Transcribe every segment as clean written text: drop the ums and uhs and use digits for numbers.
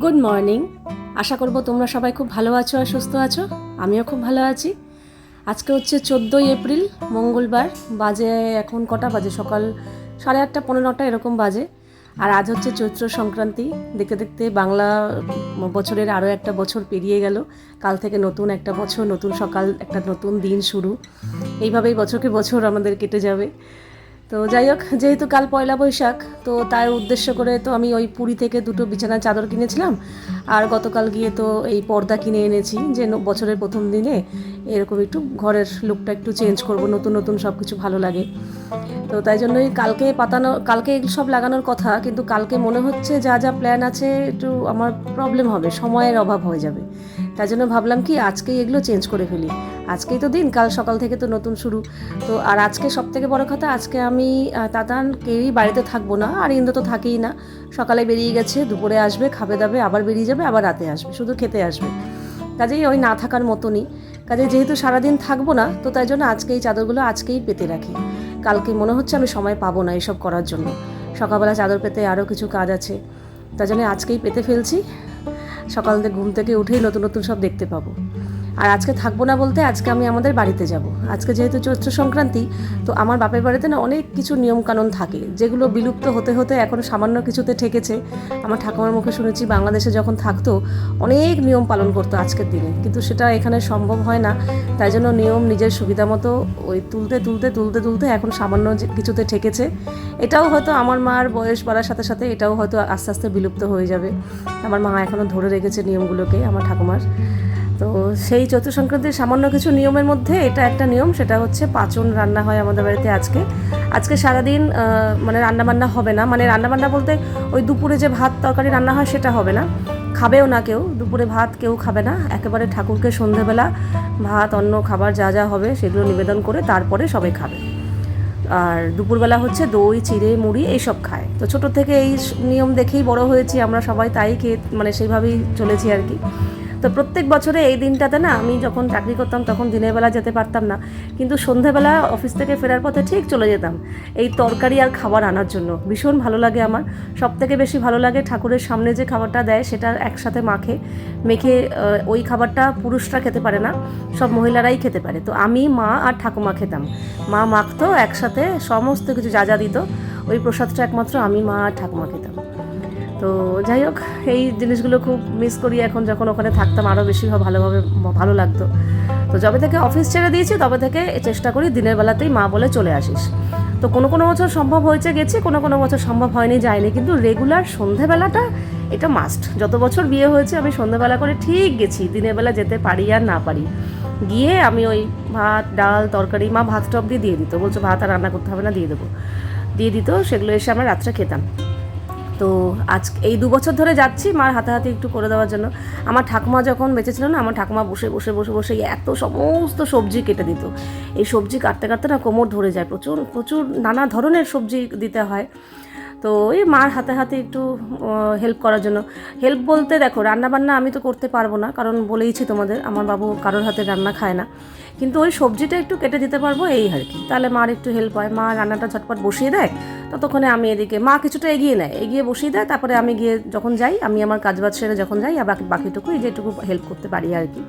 Good morning. আশা করব তোমরা সবাই খুব ভালো আছো আর সুস্থ আছো। আমিও খুব ভালো আছি। আজকে হচ্ছে 14ই এপ্রিল, মঙ্গলবার। বাজে এখন কটা বাজে? সকাল 8:30 15টা এরকম বাজে। আর আজ হচ্ছে চৈত্র সংক্রান্তি। দেখতে দেখতে বাংলা বছরের আরও একটা বছর পেরিয়ে গেল। কাল থেকে নতুন একটা বছর, নতুন সকাল, একটা নতুন দিন শুরু। এইভাবেই বছরকে বছর আমাদের কেটে যাবে। তো যাই হোক, যেহেতু কাল পয়লা বৈশাখ, তো তার উদ্দেশ্য করে তো আমি ওই পুরী থেকে দুটো বিছানার চাদর কিনেছিলাম। আর গতকাল গিয়ে তো এই পর্দা কিনে এনেছি, যে বছরের প্রথম দিনে এরকম একটু ঘরের লুকটা একটু চেঞ্জ করব, নতুন নতুন সব কিছু ভালো লাগে। তো তাই জন্যই কালকে এগুলো সব লাগানোর কথা, কিন্তু কালকে মনে হচ্ছে যা যা প্ল্যান আছে একটু আমার প্রবলেম হবে, সময়ের অভাব হয়ে যাবে। তাই জন্য ভাবলাম কি আজকেই এগুলো চেঞ্জ করে ফেলি। আজকেই তো দিন, কাল সকাল থেকে তো নতুন শুরু। তো আর আজকে সব থেকে বড় কথা, আজকে আমি তাতান কেউই বাড়িতে থাকবো না, আর ইন্দ্র তো থাকেই না। সকালে বেরিয়ে গেছে, দুপুরে আসবে, খাবে দাবে, আবার বেরিয়ে যাবে, আবার রাতে আসবে, শুধু খেতে আসবে। কাজেই ওই না থাকার মতনই। কাজে যেহেতু সারাদিন থাকবো না, তো তাই জন্য আজকে এই চাদরগুলো আজকেই পেতে রাখি। কালকে মনে হচ্ছে আমি সময় পাবো না এসব করার জন্য। সকালবেলা চাদর পেতে আরও কিছু কাজ আছে, তাই জন্য আজকেই পেতে ফেলছি। সকাল থেকে ঘুম থেকে উঠেই নতুন নতুন সব দেখতে পাবো। আর আজকে থাকবো না বলতে, আজকে আমি আমাদের বাড়িতে যাব। আজকে যেহেতু চৈত্র সংক্রান্তি, তো আমার বাপের বাড়িতে না অনেক কিছু নিয়মকানুন থাকে, যেগুলো বিলুপ্ত হতে হতে এখন সামান্য কিছুতে ঠেকেছে। আমার ঠাকুমার মুখে শুনেছি বাংলাদেশে যখন থাকতো অনেক নিয়ম পালন করতো আজকের দিনে, কিন্তু সেটা এখানে সম্ভব হয় না। তাই জন্য নিয়ম নিজের সুবিধা মতো ওই তুলতে তুলতে তুলতে তুলতে এখন সামান্য কিছুতে ঠেকেছে। এটাও হয়তো আমার মার বয়স বাড়ার সাথে সাথে এটাও হয়তো আস্তে আস্তে বিলুপ্ত হয়ে যাবে। আমার মা এখনও ধরে রেখেছে নিয়মগুলোকে, আমার ঠাকুমার। তো সেই চৈত্র সংক্রান্তির সামান্য কিছু নিয়মের মধ্যে এটা একটা নিয়ম, সেটা হচ্ছে পাঁচন রান্না হয় আমাদের বাড়িতে আজকে সারাদিন। মানে রান্নাবান্না হবে না, মানে রান্নাবান্না বলতে ওই দুপুরে যে ভাত তরকারি রান্না হয় সেটা হবে না, খাবেও না কেউ। দুপুরে ভাত কেউ খাবে না, একেবারে ঠাকুরকে সন্ধেবেলা ভাত অন্য খাবার যা যা হবে সেগুলো নিবেদন করে তারপরে সবাই খাবে। আর দুপুরবেলা হচ্ছে দই চিড়ে মুড়ি এইসব খায়। তো ছোটো থেকে এই নিয়ম দেখেই বড় হয়েছি আমরা সবাই, তাই খেয়ে মানে সেইভাবেই চলেছি আর কি। তো প্রত্যেক বছরে এই দিনটাতে না, আমি যখন চাকরি করতাম তখন দিনের বেলা যেতে পারতাম না, কিন্তু সন্ধেবেলা অফিস থেকে ফেরার পথে ঠিক চলে যেতাম এই তরকারি আর খাবার আনার জন্য। ভীষণ ভালো লাগে আমার। সব থেকে বেশি ভালো লাগে ঠাকুরের সামনে যে খাবারটা দেয় সেটা একসাথে মেখে ওই খাবারটা পুরুষরা খেতে পারে না, সব মহিলারাই খেতে পারে। তো আমি, মা আর ঠাকুমা খেতাম। মা মাখতো একসাথে সমস্ত কিছু যা যা দিত, ওই প্রসাদটা একমাত্র আমি, মা আর ঠাকুমা খেতাম। তো যাই হোক, এই জিনিসগুলো খুব মিস করি এখন, যখন ওখানে থাকতাম আরও বেশি ভালো লাগতো। তো যবে থেকে অফিস ছেড়ে দিয়েছি তবে থেকে চেষ্টা করি দিনের বেলাতেই মা বলে চলে আসিস। তো কোনো কোনো বছর সম্ভব হয়েছে গেছি, কোনো কোনো বছর সম্ভব হয়নি যায়নি, কিন্তু রেগুলার সন্ধেবেলাটা এটা মাস্ট। যত বছর বিয়ে হয়েছে আমি সন্ধেবেলা করে ঠিক গেছি, দিনের বেলা যেতে পারি আর না পারি। গিয়ে আমি ওই ভাত ডাল তরকারি, মা ভাত টপ দিয়ে দিত, বলছো ভাত আর রান্না করতে হবে না, দিয়ে দিত, সেগুলো এসে আমরা রাত্রে খেতাম। তো আজ এই 2 বছর ধরে যাচ্ছি মার হাতে হাতে একটু করে দেওয়ার জন্য। আমার ঠাকুমা যখন বেঁচে ছিল না, আমার ঠাকুমা বসে বসে বসে বসে এত সমস্ত সবজি কেটে দিত। এই সবজি কাটতে কাটতে না কোমর ধরে যায়, প্রচুর প্রচুর নানা ধরনের সবজি দিতে হয়। তো এই মার হাতে হাতে একটু হেল্প করার জন্য। হেল্প বলতে দেখো, রান্নাবান্না আমি তো করতে পারবো না, কারণ বলেইছি তোমাদের আমার বাবু কারোর হাতে রান্না খায় না, কিন্তু ওই সবজিটা একটু কেটে দিতে পারবো এই আর কি। তাহলে মার একটু হেল্প হয়, মা রান্নাটা ঝটপট বসিয়ে দেয়, ততক্ষণে আমি এদিকে, মা কিছুটা এগিয়ে বসিয়ে দেয়, তারপরে আমি গিয়ে যখন যাই, আমি আমার কাজবাজ সেরে যখন যাই, আর বাকিটুকু এই যেটুকু হেল্প করতে পারি আর কি।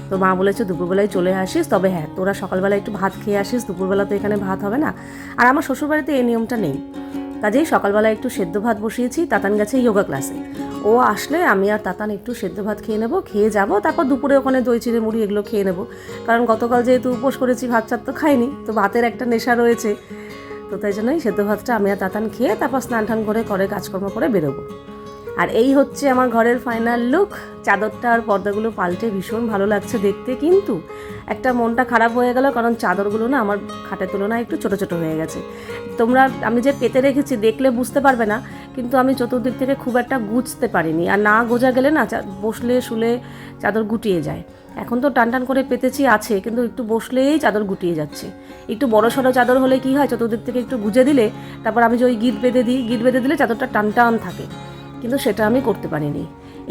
তো মা বলেছে দুপুরবেলায় চলে আসিস, তবে হ্যাঁ তোরা সকালবেলা একটু ভাত খেয়ে আসিস, দুপুরবেলা তো এখানে ভাত হবে না। আর আমার শ্বশুরবাড়িতে এই নিয়মটা নেই, কাজেই সকালবেলা একটু সেদ্ধ ভাত বসিয়েছি, তাতান গেছে যোগা ক্লাসে। ও আসলে আমি আর তাতান একটু সেদ্ধ ভাত খেয়ে নেবো, খেয়ে যাবো, তারপর দুপুরে ওখানে দই চিড়ে মুড়ি এগুলো খেয়ে নেবো। কারণ গতকাল যেহেতু উপোস করেছি, ভাত চাত তো খাইনি, তো ভাতের একটা নেশা রয়েছে। তো তাই জন্যই সেদ্ধ ভাতটা আমি আর তাতান খেয়ে তারপর স্নান টান করে কাজকর্ম করে বেরোবো। আর এই হচ্ছে আমার ঘরের ফাইনাল লুক। চাদরটা আর পর্দাগুলো পাল্টে ভীষণ ভালো লাগছে দেখতে, কিন্তু একটা মনটা খারাপ হয়ে গেল, কারণ চাদরগুলো না আমার খাটের তুলনায় একটু ছোটো ছোটো হয়ে গেছে। আমি যে পেতে রেখেছি দেখলে বুঝতে পারবে না, কিন্তু আমি চতুর্দিক থেকে খুব একটা গুছতে পারিনি, আর না গোজা গেলে না বসলে শুলে চাদর গুটিয়ে যায়। এখন তো টান টান করে পেতেছি আছে, কিন্তু একটু বসলেই চাদর গুটিয়ে যাচ্ছে। একটু বড় সড়ো চাদর হলে কি হয়, চতুর্দিক থেকে একটু গুজে দিলে, তারপর আমি যে ওই গিট বেঁধে দিলে চাদরটা টান টান থাকে, কিন্তু সেটা আমি করতে পারিনি।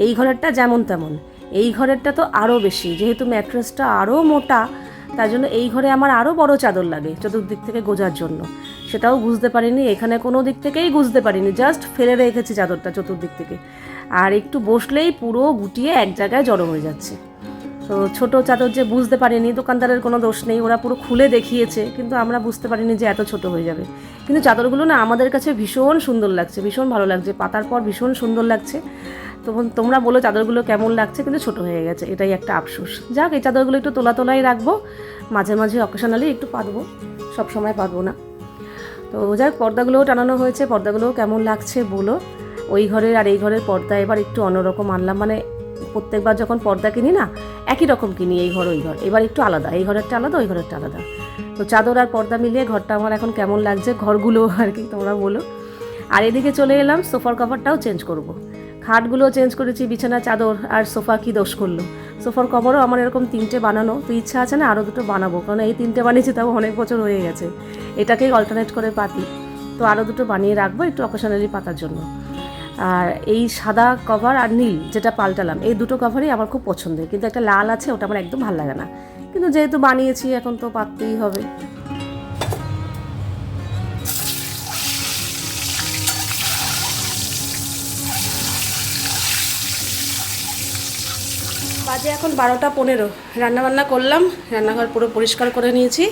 এই ঘরেরটা যেমন তেমন, এই ঘরেরটা তো আরও বেশি, যেহেতু ম্যাট্রেসটা আরও মোটা, তার জন্য এই ঘরে আমার আরও বড় চাদর লাগে চতুর্দিক থেকে গোজার জন্য। সেটাও বুঝতে পারিনি, এখানে কোনো দিক থেকেই বুঝতে পারিনি, জাস্ট ফেলে রেখেছি চাদরটা চতুর্দিক থেকে। আর একটু বসলেই পুরো গুটিয়ে এক জায়গায় জড়ো হয়ে যাচ্ছে। তো ছোটো চাদর যে বুঝতে পারিনি, দোকানদারের কোনো দোষ নেই, ওরা পুরো খুলে দেখিয়েছে, কিন্তু আমরা বুঝতে পারিনি যে এত ছোট হয়ে যাবে। কিন্তু চাদরগুলো না আমাদের কাছে ভীষণ সুন্দর লাগছে, ভীষণ ভালো লাগছে, পাতার পর ভীষণ সুন্দর লাগছে। তো তোমরা বলো চাদরগুলো কেমন লাগছে, কিন্তু ছোট হয়ে গেছে, এটাই একটা আফসোস। যাক, এই চাদরগুলো একটু তোলাই রাখবো, মাঝে মাঝে অকেশনালি একটু পাতবো, সব সময় পাতবো না। তো যাক, পর্দাগুলোও টানানো হয়েছে, পর্দাগুলোও কেমন লাগছে বলো। ওই ঘরের আর এই ঘরের পর্দা এবার একটু অন্যরকম আনলাম, মানে প্রত্যেকবার যখন পর্দা কিনি না একই রকম কিনি, এই ঘর ওই ঘর, এবার একটু আলাদা, এই ঘরেরটা আলাদা ওই ঘরেরটা আলাদা। তো চাদর আর পর্দা মিলিয়ে ঘরটা আমার এখন কেমন লাগছে, ঘরগুলো আর কি তোমরা বলো। আর এদিকে চলে এলাম, সোফার কভারটাও চেঞ্জ করব। খাটগুলো চেঞ্জ করেছি, বিছানা চাদর আর সোফা কি দোষ করলো। সোফার কভারও আমার এরকম 3টে বানানো, তো ইচ্ছা আছে না আরও 2টো বানাবো, কারণ এই 3টে বানিয়েছি তাও অনেক বছর হয়ে গেছে, এটাকেই অল্টারনেট করে পাতি। তো আরও 2টো বানিয়ে রাখবো একটু অকেশনালি পাতার জন্য। আর এই সাদা কভার আর নীল যেটা পাল্টালাম, এই 2টো কভারই আমার খুব পছন্দের, কিন্তু একটা লাল আছে, ওটা আমার একদম ভালো লাগে না, কিন্তু যেহেতু বানিয়েছি এখন তো পাততেই হবে। বাজে এখন 12টা 15, রান্নাবান্না করলাম, রান্নাঘর পুরো পরিষ্কার করে নিয়েছি,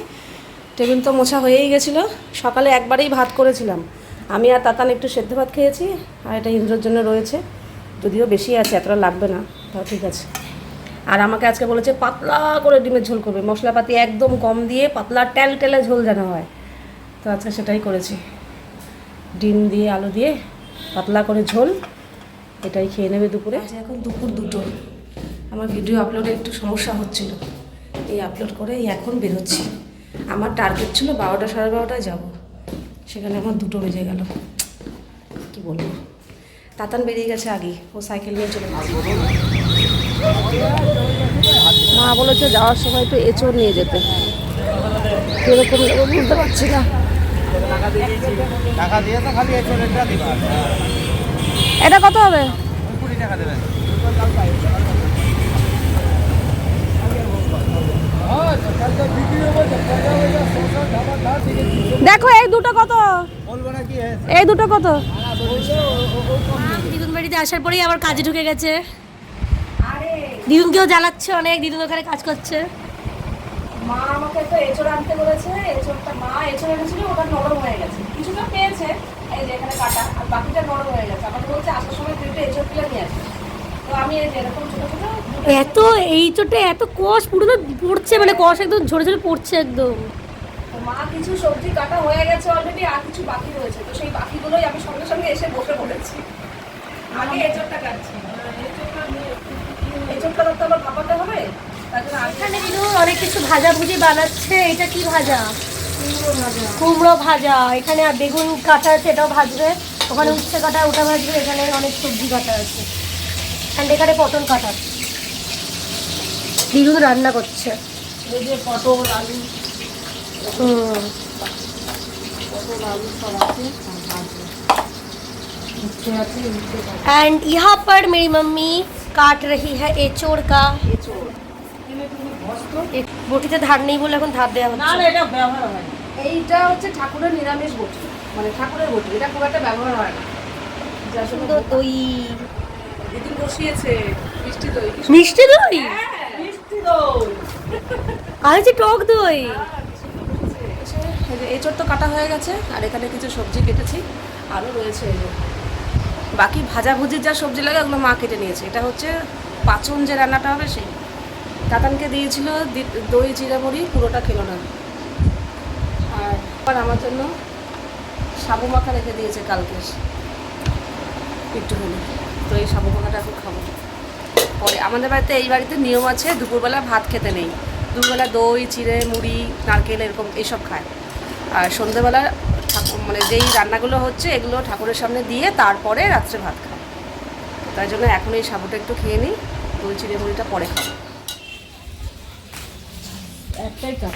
টেবিল তো মোছা হয়েই গেছিলো। সকালে একবারেই ভাত করেছিলাম, আমি আর তাতান একটু সেদ্ধ ভাত খেয়েছি, আর এটা ইন্দ্রর জন্য রয়েছে, যদিও বেশি আছে, এতটা লাগবে না, তাও ঠিক আছে। আর আমাকে আজকে বলেছে পাতলা করে ডিমের ঝোল করবে, মশলাপাতি একদম কম দিয়ে পাতলা টেলে ঝোল যেন হয়। তো আজকে সেটাই করেছি, ডিম দিয়ে আলু দিয়ে পাতলা করে ঝোল, এটাই খেয়ে নেবে দুপুরে। এখন দুপুর 2টো, আমার ভিডিও আপলোডে একটু সমস্যা হচ্ছিল, এই আপলোড করে এখন বেরোচ্ছি। আমার টার্গেট ছিল 12টা 12:30টায় যাবো, সেখানে আমার 2টো বেজে গেল, কি বলবো। তাতান বেরিয়ে গেছে আগে, ও সাইকেল নিয়ে চলে গেছে। মা বলেছে যাওয়ার সময় তো এঁচড় নিয়ে যেতে, কীরকম বুঝতে পারছি না। এটা কত হবে? দেখো এই 2টো কত, এই 2টো কত? দিদুন বাড়িতে আসার পরেই আবার কাজে ঢুকে গেছে, দিদুনকেও জ্বালাচ্ছে অনেক, দিদুন ওখানে কাজ করছে। মা আমাকে তো এঁচড় আনতে বলেছে, এঁচড়টা মা এঁচড় এনেছিল, ওটা নরম হয়ে গেছে, কিছুটা পেয়েছে এই যে এখানে কাটা, আর বাকিটা নরম হয়ে গেছে। আমাকে বলছে আসার সময় তুই একটু এঁচড় তুলে নিয়ে আসিস। তো আমি এই যে এরকম ছোটো ছোটো, এত এইচড়টা এত কষ পুরো তো পড়ছে, মানে কষ একদম ঝরে ঝরে পড়ছে একদম। মা কিছু সবজি কাটা হয়ে গেছে অলরেডি, আর কিছু বাকি রয়েছে, তো সেই বাকিগুলোই আমি সঙ্গে সঙ্গে এসে বসে পড়েছি। আগে এঁচড়টা কাটছি, এঁচড়টা তো আবার ভাপাতে হবে, তার জন্য এখানে কিন্তু অনেক কিছু ভাজাভুজি বানাচ্ছে। এটা কি ভাজা? কুমড়ো ভাজা। এখানে আর বেগুন কাটা আছে, এটাও ভাজবে। ওখানে উচ্ছে কাটা, ওটা ভাজবে। এখানে অনেক সবজি কাটা আছে, অ্যান্ড এখানে পটল কাটা। দিদুন রান্না করছে, এই যে পটল আলু, एंड यहाँ पर मेरी मम्मी काट रही है एचोड़ का। বটিতে ধার নেই বলে এখন ধার দেওয়া হচ্ছে না, এটা ব্যবহার হয় না। এইটা হচ্ছে ঠাকুরের নিরামিষ বটি, মানে ঠাকুরের বটি, এটা খুব একটা ব্যবহার হয় না। যা সুন্দর দই দিদি বসিয়েছে, মিষ্টি দই। মিষ্টি দই? মিষ্টি দই আর যে টক দই। এঁচড় তো কাটা হয়ে গেছে, আর এখানে কিছু সবজি কেটেছি, আরও রয়েছে। বাকি ভাজাভুজির যা সবজি লাগে ওগুলো মা কেটে নিয়েছে। এটা হচ্ছে পাচন যে রান্নাটা হবে সেই। তাতানকে দিয়েছিল দই জিরা বড়ি, পুরোটা খেলো না। আর আমার জন্য সাবু মাখা রেখে দিয়েছে কালকে একটুখানি, তো এই সাবু মাখাটা এখন খাবো পরে। আমাদের বাড়িতে এই বাড়িতে নিয়ম আছে দুপুরবেলা ভাত খেতে নেই, দুপুরবেলা দই চিড়ে মুড়ি নারকেল এরকম এইসব খায়। আর সন্ধ্যেবেলা মানে যেই রান্নাগুলো হচ্ছে এগুলো ঠাকুরের সামনে দিয়ে তারপরে রাত্রে ভাত খায়। তাই জন্য এখন এই সাবুটা একটু খেয়ে নিই, দই চিড়ে মুড়িটা পরে খাবো। একটাই কাপ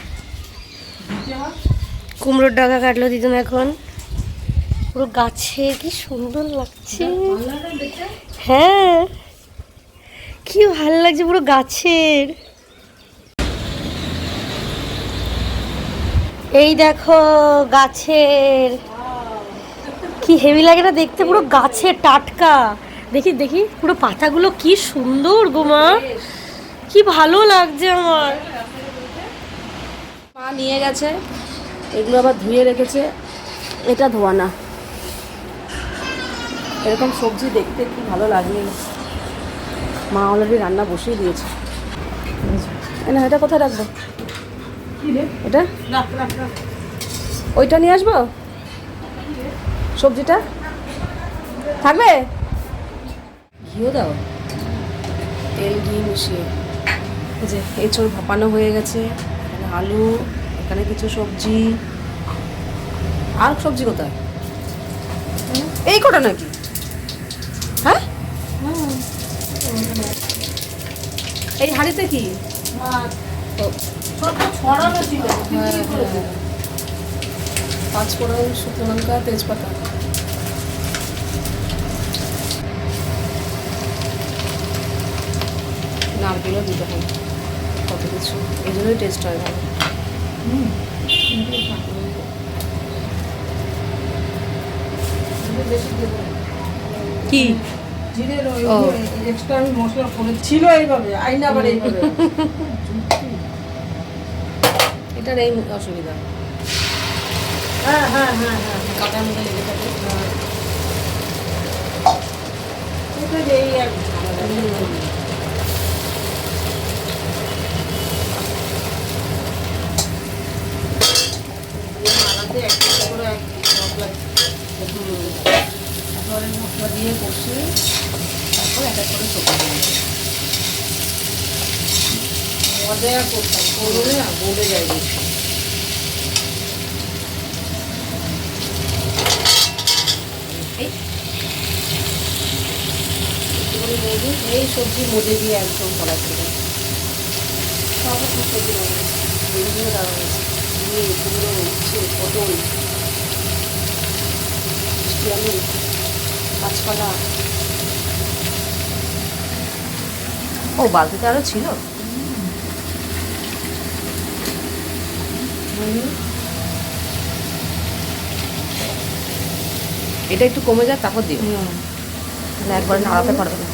কুমড়োর ডাকা কাটলো দিদুন এখন, পুরো গাছে কি সুন্দর লাগছে। হ্যাঁ কি ভালো লাগছে পুরো গাছের। এই দেখো গাছের কি হেভি লাগে না দেখতে, পুরো গাছের টাটকা। দেখি দেখি পুরো পাতাগুলো কি সুন্দর গো মা, কি ভালো লাগছে আমার। মা নিয়ে গেছে, এগুলো আবার ধুয়ে রেখেছে, এটা ধোয়া না। এরকম সবজি দেখতে কি ভালো লাগে। মা অলরেডি রান্না বসিয়ে দিয়েছে। না এটা কোথায় রাখবো? এটা ওইটা নিয়ে আসবো, সবজিটা থাকবে। ঘিও দাও, তেল ঘি মিশিয়ে। এই যে এঁচড় ভাপানো হয়ে গেছে, এখানে আলু, এখানে কিছু সবজি। আর সবজি কোথায়? এই কটা নাকি? হ্যাঁ, এই হাঁড়িতে কি ছড়ানো ছিল? পাঁচফোড়ন, শুকনো লঙ্কা, তেজপাতা। নারকেলও দিতে হবে, কত কিছু, এই জন্যই টেস্ট হয় ভালো। কি জিরের এক্সট্রা আমি মশলা করেছিল এইভাবে, আইনা আবার এইভাবে। এটার এই অসুবিধা, হ্যাঁ হ্যাঁ হ্যাঁ হ্যাঁ, কাটার মধ্যে লেগে থাকে। এটা যে এই এক ঝামেলা। মালাতে একটা করে এক মশলা, তারপরে মশলা দিয়ে কষিয়ে তারপর এক এক করে সবজি দিয়ে মজা করতাম, করলে না বলে যায় বেশি। এই সবজি মজে দিয়ে একদম করা ছিল। সব রকম সবজি এগুলো দেওয়া হয়েছে, দিয়ে কুমড়ো, উচ্ছে, পটল, মিষ্টি আলু, কাঁচকলা। ও বালতিতে আরও ছিল। এটা একটু কমে যাক তারপর দিও, তাহলে একবার নাড়াতে পারবে না।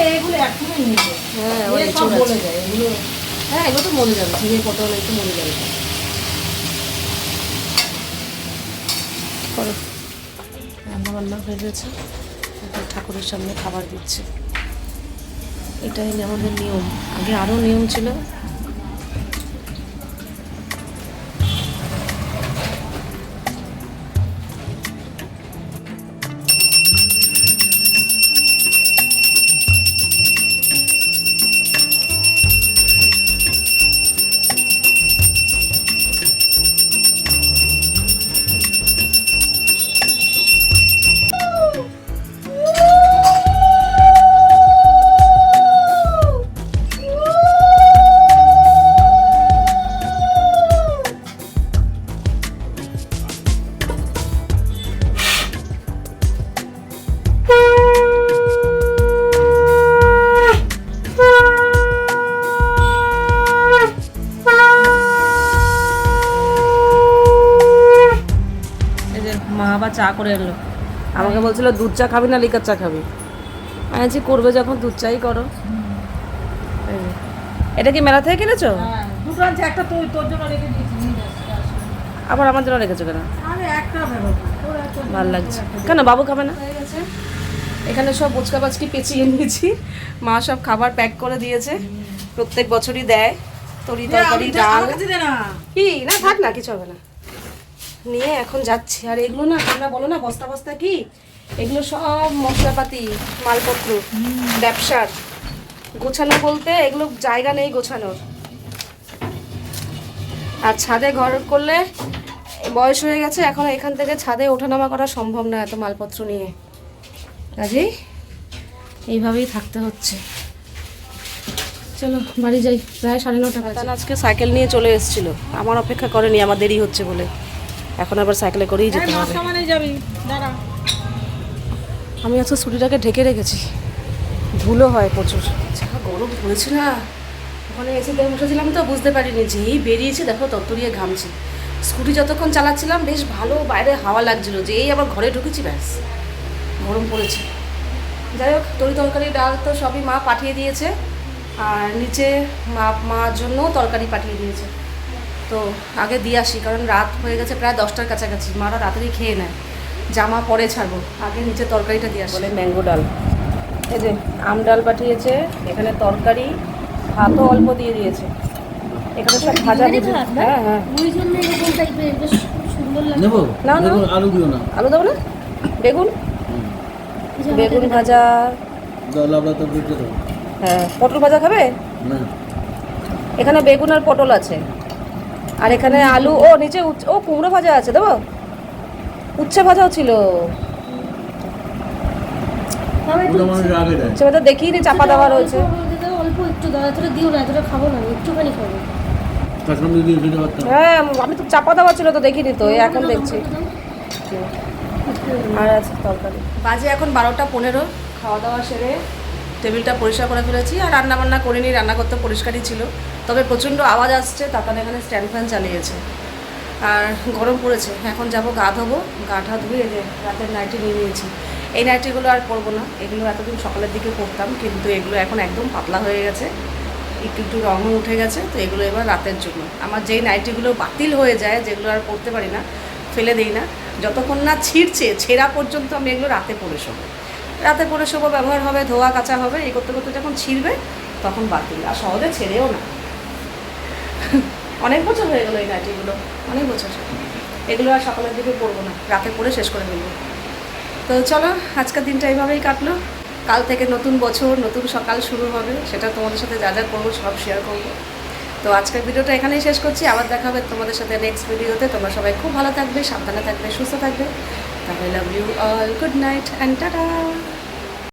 এইগুলো এখনই নিয়ে হ্যাঁ, ওই ওই সব চলে বলে যায় এগুলো। হ্যাঁ, এগুলো তো মরে যাবে, ঝিঙে পটল একটু মরে যাবে। করো, রান্না বান্না হয়ে গেছে, এখন ঠাকুরের সামনে খাবার দিচ্ছে। এটাই আমাদের নিয়ম, আগে আরও নিয়ম ছিল। মা আবার চা করে এলো, আমাকে বলছিল দুধ চা খাবি না লিকার চা খাবি। আমি বলছি করবে যখন দুধ চাই করো। এই যে। এটা কি মেলা থেকে কিনেছো? হ্যাঁ, দুটো আছে, একটা তোর জন্য রেখে দিয়েছি, নিয়ে যাস। আবার আমার জন্য রেখেছো কেন? আরে একটা ভেবো, তোর এত ভালো লাগছে কেন? বাবু খাবে না? এখানে সব বোচকা বাচকি পেঁচিয়ে নিয়েছি, মা সব খাবার প্যাক করে দিয়েছে, প্রত্যেক বছরই দেয়। তরি তরকারি, ডাল। না কি না, থাক না, কিছু হবে না। নিয়ে এখন যাচ্ছি। আর এগুলো না, তোমরা বলো না বস্তা বস্তা কি, এগুলো সব মশলাপাতি, মালপত্র, ব্যবসার। গোছানো বলতে এগুলো জায়গা নেই গোছানোর। আর ছাদে ঘর করলে বয়স হয়ে গেছে, এখন এখান থেকে ছাদে ওঠানামা করা সম্ভব না এত মালপত্র নিয়ে, কাজেই এইভাবেই থাকতে হচ্ছে। চলো বাড়ি যাই, প্রায় 9:30 বাজে। আজকে সাইকেল নিয়ে চলে এসেছিল, আমার অপেক্ষা করেনি, আমার দেরি হচ্ছে বলে। এখন আবার সাইকেলে করেই যেতে হবে। সামনে যাবি, দাঁড়া। আমি আজকে স্কুটিটাকে ঢেকে রেখেছি, ধুলো হয় প্রচুর। যা গরম পড়েছে না, ওখানে এসে বসেছিলাম তো বুঝতে পারিনি, যেই বেরিয়েছে দেখো তত্তরিয়ে ঘামছি। স্কুটি যতক্ষণ চালাচ্ছিলাম বেশ ভালো বাইরে হাওয়া লাগছিল, যেই আবার ঘরে ঢুকেছি ব্যাস গরম পড়েছে। যাই হোক তরি তরকারি ডাল তো সবই মা পাঠিয়ে দিয়েছে, আর নিচে মার জন্য তরকারি পাঠিয়ে দিয়েছে। তো আগে দিয়ে আসি, কারণ রাত হয়ে গেছে প্রায় 10টার কাছাকাছি, মারা তাড়াতাড়ি খেয়ে নেয়, জামা পরে ছাড়বো, আগে নিচে তরকারিটা দিয়ে আসি। বলে ম্যাঙ্গো ডাল, এই যে আম ডাল পাঠিয়েছে, এখানে তরকারি, ভাতও অল্প দিয়ে দিয়েছে, এখানে সব ভাজা ভুজি। হ্যাঁ হ্যাঁ, ওই জন্য এরকম টাইপের বেশ সুন্দর লাগে। নেবো না, না। দেখুন, আলু দিও না। আলু দেবো না, বেগুন, বেগুন ভাজা, লাবড়া তো বেটে দেবো হ্যাঁ পটল ভাজা খাবে? না। এখানে বেগুন আর পটল আছে, আর এখানে আলু, ও নিচে ও কুমড়ো ভাজা আছে, দেবো? উচ্ছে ভাজাও ছিল, ওটা মানুষ আগে দেয়। উচ্ছে ভাজা দেখিনি, চাপা দেওয়া রয়েছে। অল্প একটু দাও, এতটা দিও না, এতটা খাবো না, একটুখানি খাবো। তার সামনে দিয়ে দিতে পারতাম। হ্যাঁ আমি তো চাপা দেওয়া ছিল তো দেখিনি তো, এই এখন দেখছি। আর আছে তরকারি। বাজে এখন 12টা 15, খাওয়া দাওয়া সেরে টেবিলটা পরিষ্কার করে ফেলেছি, আর রান্না বান্না করিনি, রান্না করতে পরিষ্কারই ছিল, তবে প্রচণ্ড আওয়াজ আসছে, তার কারণে এখানে স্ট্যান্ড ফ্যান চালিয়েছে, আর গরম পড়েছে। এখন যাবো গা ধোবো, গা ঠা ধুয়ে যে রাতের নাইটি নিয়ে নিয়েছি। এই নাইটিগুলো আর পরবো না, এগুলো এতদিন সকালের দিকে পরতাম, কিন্তু এগুলো এখন একদম পাতলা হয়ে গেছে, একটু একটু রঙও উঠে গেছে, তো এগুলো এবার রাতের জন্য। আমার যেই নাইটিগুলো বাতিল হয়ে যায়, যেগুলো আর পরতে পারি না, ফেলে দিই না, যতক্ষণ না ছিঁড়ছে, ছেঁড়া পর্যন্ত আমি এগুলো রাতে পরে শোবো, রাতে পরে শোবো, ব্যবহার হবে, ধোয়া কাচা হবে, এই করতে করতে যখন ছিঁড়বে তখন বাতিল, আর সহজে ছেড়েও না। অনেক বছর হয়ে গেলো এই নাইটিগুলো, অনেক বছর। এগুলো আর সকালের দিকে পরবো না, রাতে পরে শেষ করে ফেলবো। তো চলো, আজকের দিনটা এইভাবেই কাটলো, কাল থেকে নতুন বছর, নতুন সকাল শুরু হবে, সেটা তোমাদের সাথে যা যা করবো সব শেয়ার করবো। তো আজকের ভিডিওটা এখানেই শেষ করছি, আবার দেখা হবে তোমাদের সাথে নেক্সট ভিডিওতে। তোমরা সবাই খুব ভালো থাকবে, সাবধানে থাকবে, সুস্থ থাকবে। তাহলে love you all, good night and tata.